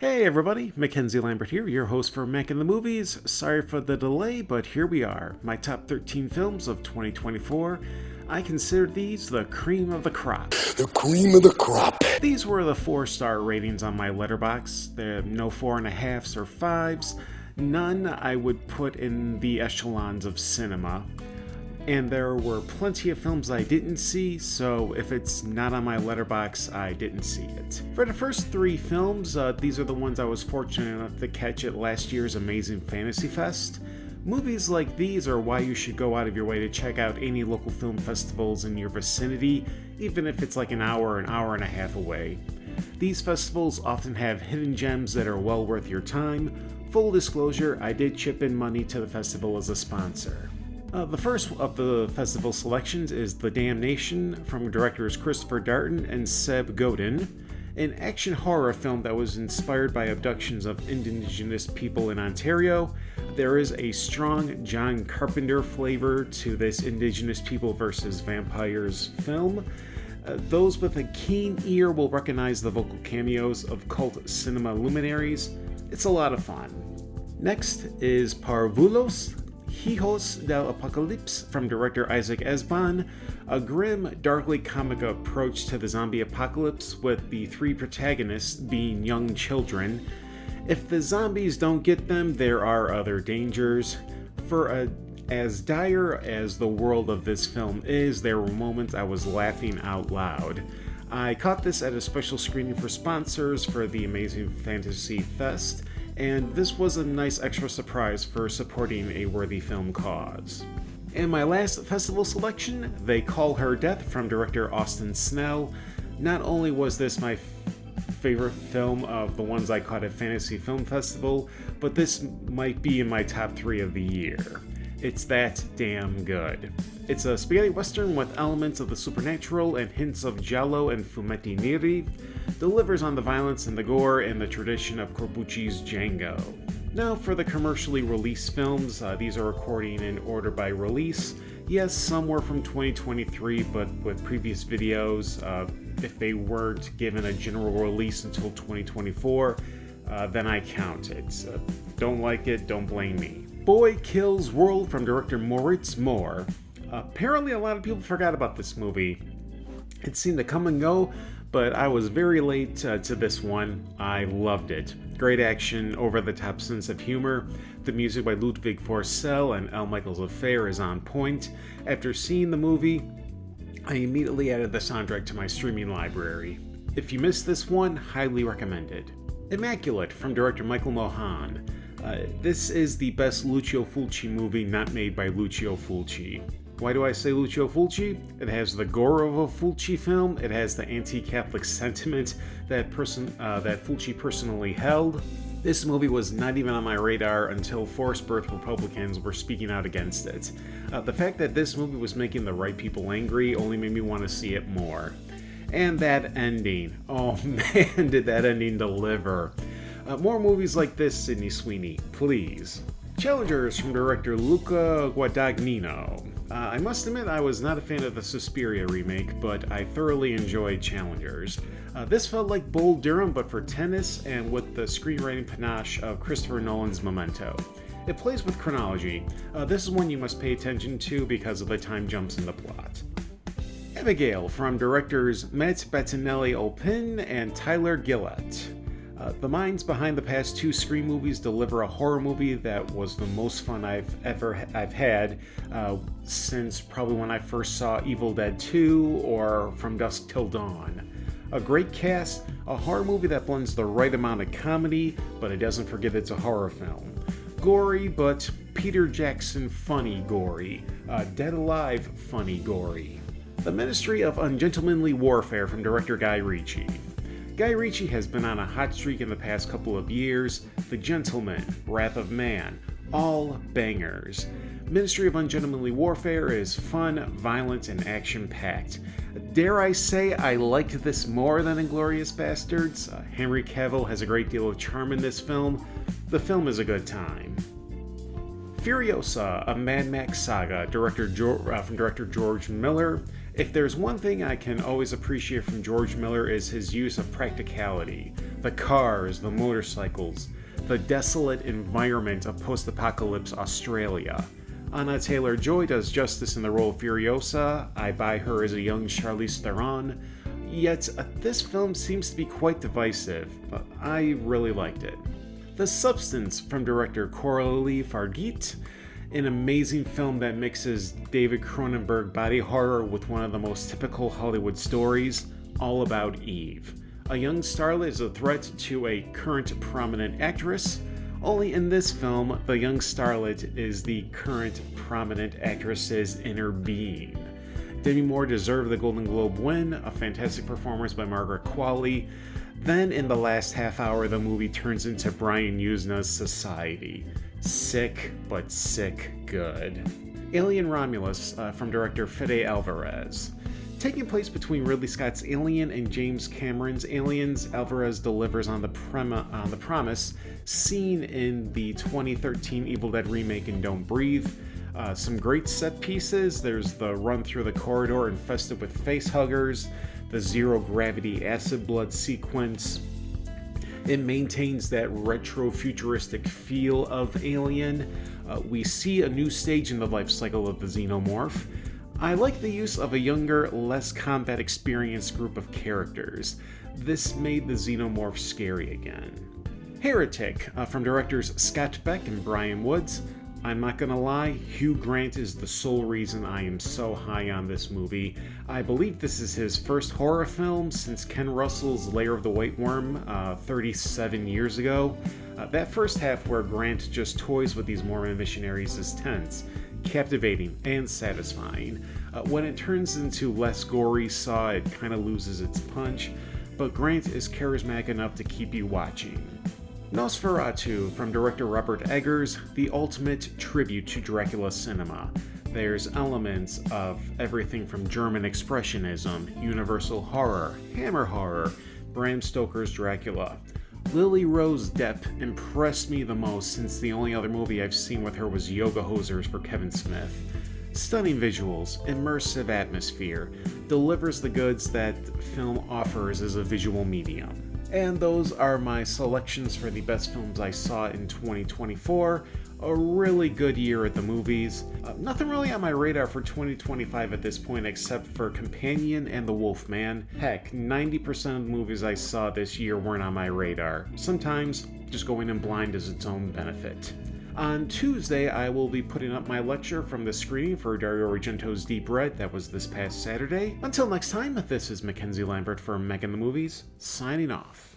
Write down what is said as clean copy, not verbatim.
Hey everybody, Mackenzie Lambert here, your host for Mac in the Movies. Sorry for the delay, but here we are. My top 13 films of 2024. I consider these the cream of the crop. The cream of the crop. These were the 4-star ratings on my letterbox. There are no 4.5s or 5s. None I would put in the echelons of cinema. And there were plenty of films I didn't see, so if it's not on my letterbox, I didn't see it. For the first 3 films, these are the ones I was fortunate enough to catch at last year's Amazing Fantasy Fest. Movies like these are why you should go out of your way to check out any local film festivals in your vicinity, even if it's like an hour and a half away. These festivals often have hidden gems that are well worth your time. Full disclosure, I did chip in money to the festival as a sponsor. The first of the festival selections is The Damnation from directors Christopher Darden and Seb Godin, an action horror film that was inspired by abductions of Indigenous people in Ontario. There is a strong John Carpenter flavor to this Indigenous people versus vampires film. Those with a keen ear will recognize the vocal cameos of cult cinema luminaries. It's a lot of fun. Next is Parvulos, Hijos del Apocalypse from director Isaac Esban, a grim, darkly comic approach to the zombie apocalypse with the 3 protagonists being young children. If the zombies don't get them, there are other dangers. As dire as the world of this film is, there were moments I was laughing out loud. I caught this at a special screening for sponsors for the Amazing Fantasy Fest, and this was a nice extra surprise for supporting a worthy film cause. And my last festival selection, They Call Her Death from director Austin Snell. Not only was this my favorite film of the ones I caught at Fantasy Film Festival, but this might be in my top 3 of the year. It's that damn good. It's a spaghetti western with elements of the supernatural and hints of giallo and fumetti neri. Delivers on the violence and the gore and the tradition of Corbucci's Django. Now for the commercially released films, these are according in order by release. Yes, some were from 2023, but with previous videos, if they weren't given a general release until 2024, then I count it. Don't like it, don't blame me. Boy Kills World from director Moritz Moore. Apparently a lot of people forgot about this movie. It seemed to come and go, but I was very late to this one. I loved it. Great action, over-the-top sense of humor. The music by Ludwig Forssell and L. Michaels Affair is on point. After seeing the movie, I immediately added the soundtrack to my streaming library. If you missed this one, highly recommended. Immaculate from director Michael Mohan. This is the best Lucio Fulci movie not made by Lucio Fulci. Why do I say Lucio Fulci? It has the gore of a Fulci film, it has the anti-Catholic sentiment that Fulci personally held. This movie was not even on my radar until forced birth Republicans were speaking out against it. The fact that this movie was making the right people angry only made me want to see it more. And that ending. Oh man, did that ending deliver. More movies like this, Sydney Sweeney, please. Challengers from director Luca Guadagnino. I must admit I was not a fan of the Suspiria remake, but I thoroughly enjoyed Challengers. This felt like Bull Durham but for tennis and with the screenwriting panache of Christopher Nolan's Memento. It plays with chronology. This is one you must pay attention to because of the time jumps in the plot. Abigail from directors Matt Bettinelli-Olpin and Tyler Gillett. The minds behind the past 2 Scream movies deliver a horror movie that was the most fun I've had since probably when I first saw Evil Dead 2 or From Dusk Till Dawn. A great cast, a horror movie that blends the right amount of comedy, but it doesn't forget it's a horror film. Gory, but Peter Jackson funny gory. Dead Alive funny gory. The Ministry of Ungentlemanly Warfare from director Guy Ritchie. Guy Ritchie has been on a hot streak in the past couple of years. The Gentleman, Wrath of Man, all bangers. Ministry of Ungentlemanly Warfare is fun, violent, and action-packed. Dare I say I liked this more than Inglourious Basterds? Henry Cavill has a great deal of charm in this film. The film is a good time. Furiosa, a Mad Max saga, from director George Miller. If there's one thing I can always appreciate from George Miller is his use of practicality. The cars, the motorcycles, the desolate environment of post-apocalypse Australia. Anna Taylor-Joy does justice in the role of Furiosa. I buy her as a young Charlize Theron. Yet, this film seems to be quite divisive, but I really liked it. The Substance from director Coralie Fargeat, an amazing film that mixes David Cronenberg body horror with one of the most typical Hollywood stories, all about Eve. A young starlet is a threat to a current prominent actress. Only in this film, the young starlet is the current prominent actress's inner being. Demi Moore deserved the Golden Globe win, a fantastic performance by Margaret Qualley. Then in the last half hour, the movie turns into Brian Yuzna's Society. Sick, but sick good. Alien Romulus from director Fede Alvarez. Taking place between Ridley Scott's Alien and James Cameron's Aliens, Alvarez delivers on the promise seen in the 2013 Evil Dead remake in Don't Breathe. Some great set pieces. There's the run through the corridor infested with facehuggers, the zero-gravity acid blood sequence. It maintains that retro-futuristic feel of Alien. We see a new stage in the life cycle of the xenomorph. I like the use of a younger, less combat experienced group of characters. This made the xenomorph scary again. Heretic from directors Scott Beck and Brian Woods. I'm not gonna lie, Hugh Grant is the sole reason I am so high on this movie. I believe this is his first horror film since Ken Russell's Lair of the White Worm 37 years ago. That first half where Grant just toys with these Mormon missionaries is tense, captivating, and satisfying. When it turns into less gory Saw, it kind of loses its punch, but Grant is charismatic enough to keep you watching. Nosferatu from director Robert Eggers, the ultimate tribute to Dracula cinema. There's elements of everything from German expressionism, Universal horror, Hammer horror, Bram Stoker's Dracula. Lily Rose Depp impressed me the most since the only other movie I've seen with her was Yoga Hosers for Kevin Smith. Stunning visuals, immersive atmosphere, delivers the goods that film offers as a visual medium. And those are my selections for the best films I saw in 2024. A really good year at the movies. Nothing really on my radar for 2025 at this point except for Companion and The Wolfman. Heck, 90% of the movies I saw this year weren't on my radar. Sometimes just going in blind is its own benefit. On Tuesday, I will be putting up my lecture from the screening for Dario Argento's Deep Red that was this past Saturday. Until next time, this is Mackenzie Lambert from Meg in the Movies, signing off.